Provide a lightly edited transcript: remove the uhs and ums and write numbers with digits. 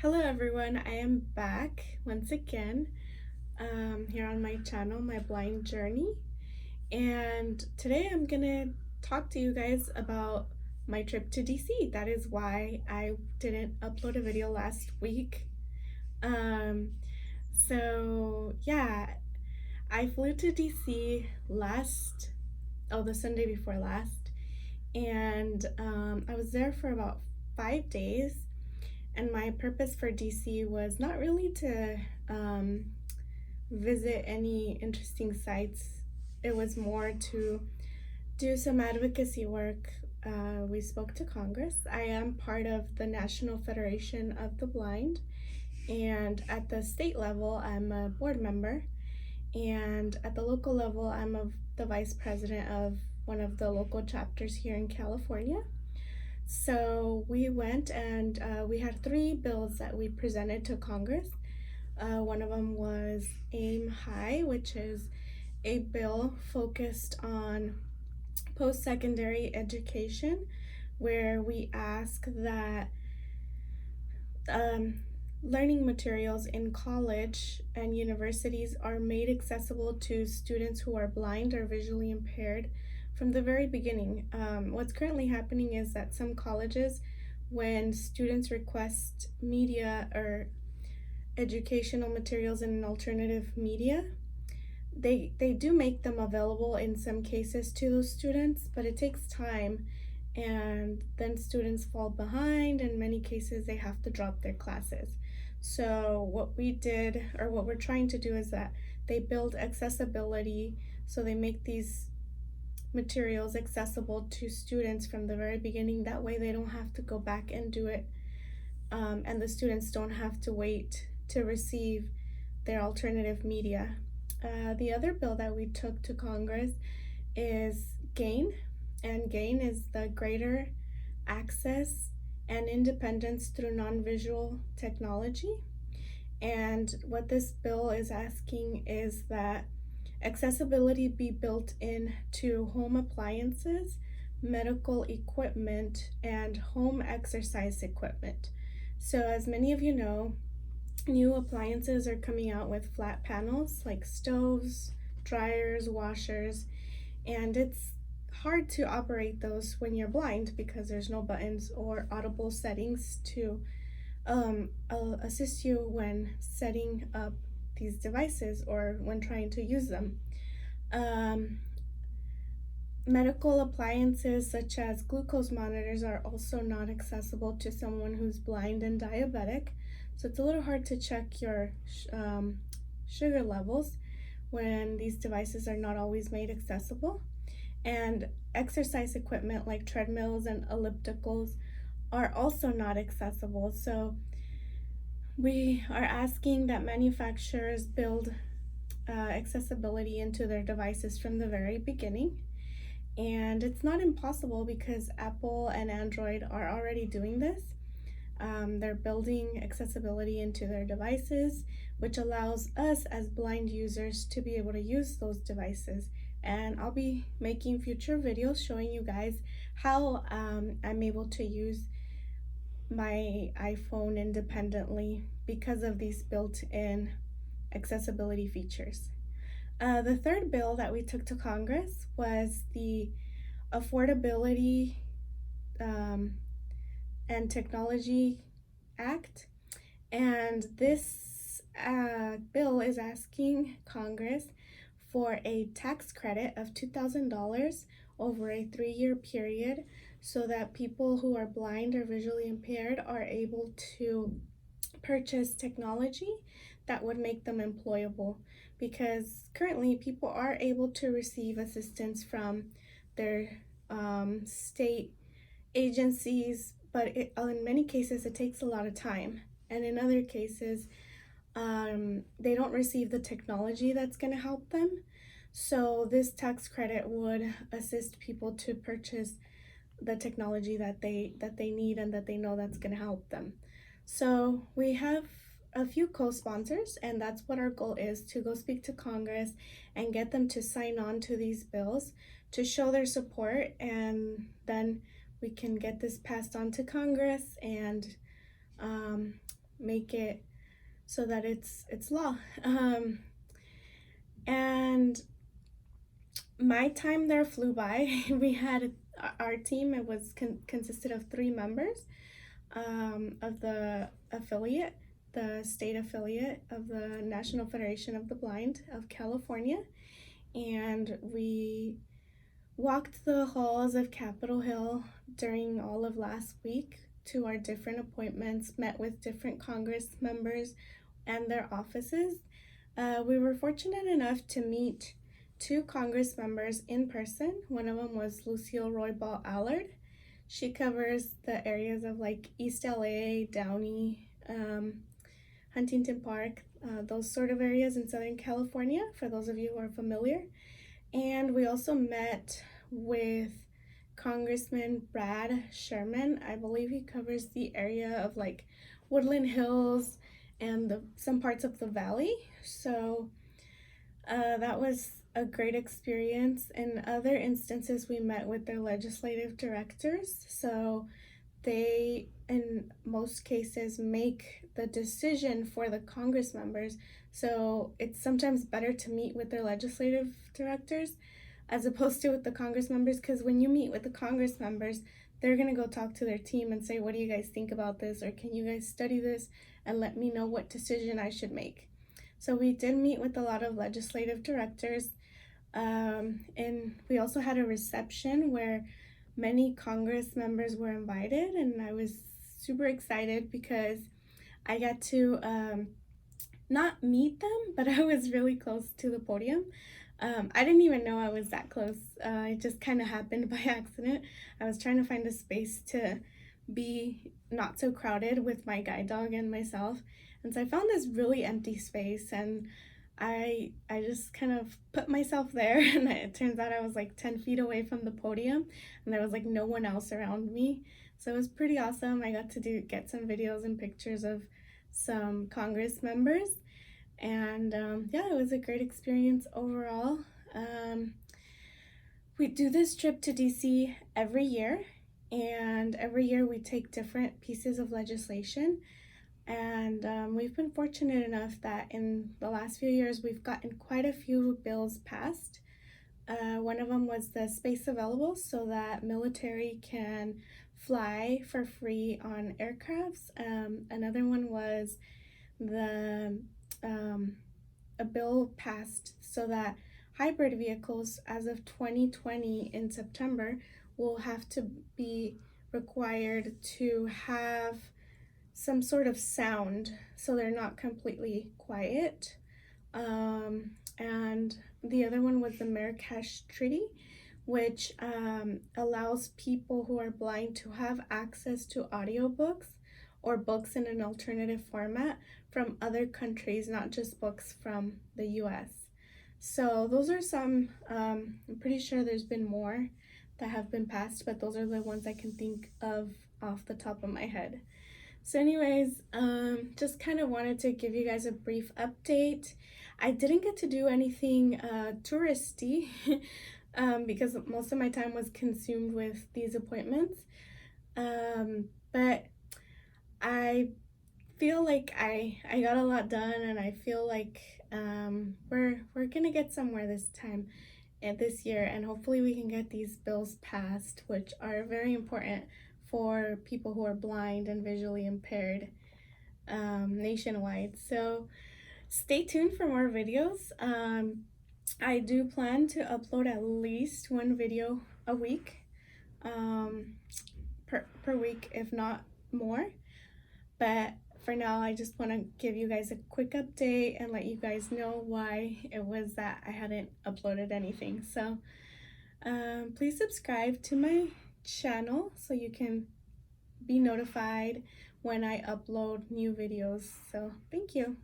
Hello everyone, I am back once again here on my channel, My Blind Journey. And today I'm gonna talk to you guys about my trip to DC. That is why I didn't upload a video last week. Um, so yeah, I flew to DC the Sunday before last, and I was there for about 5 days. And my purpose for DC was not really to visit any interesting sites. It was more to do some advocacy work. We spoke to Congress. I am part of the National Federation of the Blind, and at the state level, I'm a board member. And at the local level, the vice president of one of the local chapters here in California. So we went and we had three bills that we presented to Congress. One of them was Aim High, which is a bill focused on post-secondary education, where we ask that learning materials in college and universities are made accessible to students who are blind or visually impaired from the very beginning. What's currently happening is that some colleges, when students request media or educational materials in an alternative media, they do make them available in some cases to those students, but it takes time, and then students fall behind. In many cases, they have to drop their classes. So what we're trying to do is that they build accessibility, so they make these materials accessible to students from the very beginning. That way they don't have to go back and do it, and the students don't have to wait to receive their alternative media. The other bill that we took to Congress is GAIN, and GAIN is the Greater Access and Independence Through Non-Visual Technology. And what this bill is asking is that accessibility be built into home appliances, medical equipment, and home exercise equipment. So as many of you know, new appliances are coming out with flat panels like stoves, dryers, washers, and it's hard to operate those when you're blind because there's no buttons or audible settings to assist you when setting up these devices or when trying to use them. Medical appliances such as glucose monitors are also not accessible to someone who's blind and diabetic, so it's a little hard to check your sugar levels when these devices are not always made accessible. And exercise equipment like treadmills and ellipticals are also not accessible. So we are asking that manufacturers build accessibility into their devices from the very beginning. And it's not impossible because Apple and Android are already doing this. They're building accessibility into their devices, which allows us as blind users to be able to use those devices. And I'll be making future videos showing you guys how I'm able to use my iPhone independently because of these built-in accessibility features. The third bill that we took to Congress was the Affordability and Technology Act, and this bill is asking Congress for a tax credit of $2,000 over a 3-year period so that people who are blind or visually impaired are able to purchase technology that would make them employable, because currently people are able to receive assistance from their state agencies, but in many cases it takes a lot of time, and in other cases they don't receive the technology that's going to help them. So this tax credit would assist people to purchase the technology that they need and that they know that's going to help them. So we have a few co-sponsors, and that's what our goal is, to go speak to Congress and get them to sign on to these bills to show their support, and then we can get this passed on to Congress and make it so that it's law. And my time there flew by. We had our team. It was consisted of 3 members of the affiliate, the state affiliate of the National Federation of the Blind of California, and we walked the halls of Capitol Hill during all of last week to our different appointments, met with different Congress members and their offices. We were fortunate enough to meet 2 Congress members in person. One of them was Lucille Roybal Allard. She covers the areas of like East LA, Downey, Huntington Park, those sort of areas in Southern California, for those of you who are familiar. And we also met with Congressman Brad Sherman. I believe he covers the area of like Woodland Hills and some parts of the valley. So that was a great experience. In other instances, we met with their legislative directors. So they, in most cases, make the decision for the Congress members. So it's sometimes better to meet with their legislative directors as opposed to with the Congress members, because when you meet with the Congress members, they're going to go talk to their team and say, what do you guys think about this? Or can you guys study this and let me know what decision I should make? So we did meet with a lot of legislative directors. And we also had a reception where many Congress members were invited, and I was super excited because I got to not meet them, but I was really close to the podium. I didn't even know I was that close. It just kind of happened by accident. I was trying to find a space to be not so crowded with my guide dog and myself. And so I found this really empty space, and I just kind of put myself there, and it turns out I was like 10 feet away from the podium, and there was like no one else around me. So it was pretty awesome. I got to get some videos and pictures of some Congress members, and yeah, it was a great experience overall. We do this trip to DC every year, and every year we take different pieces of legislation. And we've been fortunate enough that in the last few years we've gotten quite a few bills passed. One of them was the space available so that military can fly for free on aircrafts. Another one was a bill passed so that hybrid vehicles as of 2020 in September will have to be required to have some sort of sound so they're not completely quiet. And the other one was the Marrakesh Treaty, which allows people who are blind to have access to audiobooks or books in an alternative format from other countries, not just books from the US. So those are some, I'm pretty sure there's been more that have been passed, but those are the ones I can think of off the top of my head. So anyways, just kind of wanted to give you guys a brief update. I didn't get to do anything touristy because most of my time was consumed with these appointments. But I feel like I got a lot done, and I feel like we're gonna get somewhere this time and this year, and hopefully we can get these bills passed, which are very important for people who are blind and visually impaired nationwide. So stay tuned for more videos. I do plan to upload at least one video a week, per week, if not more. But for now, I just want to give you guys a quick update and let you guys know why it was that I hadn't uploaded anything. So please subscribe to my channel so you can be notified when I upload new videos. So thank you.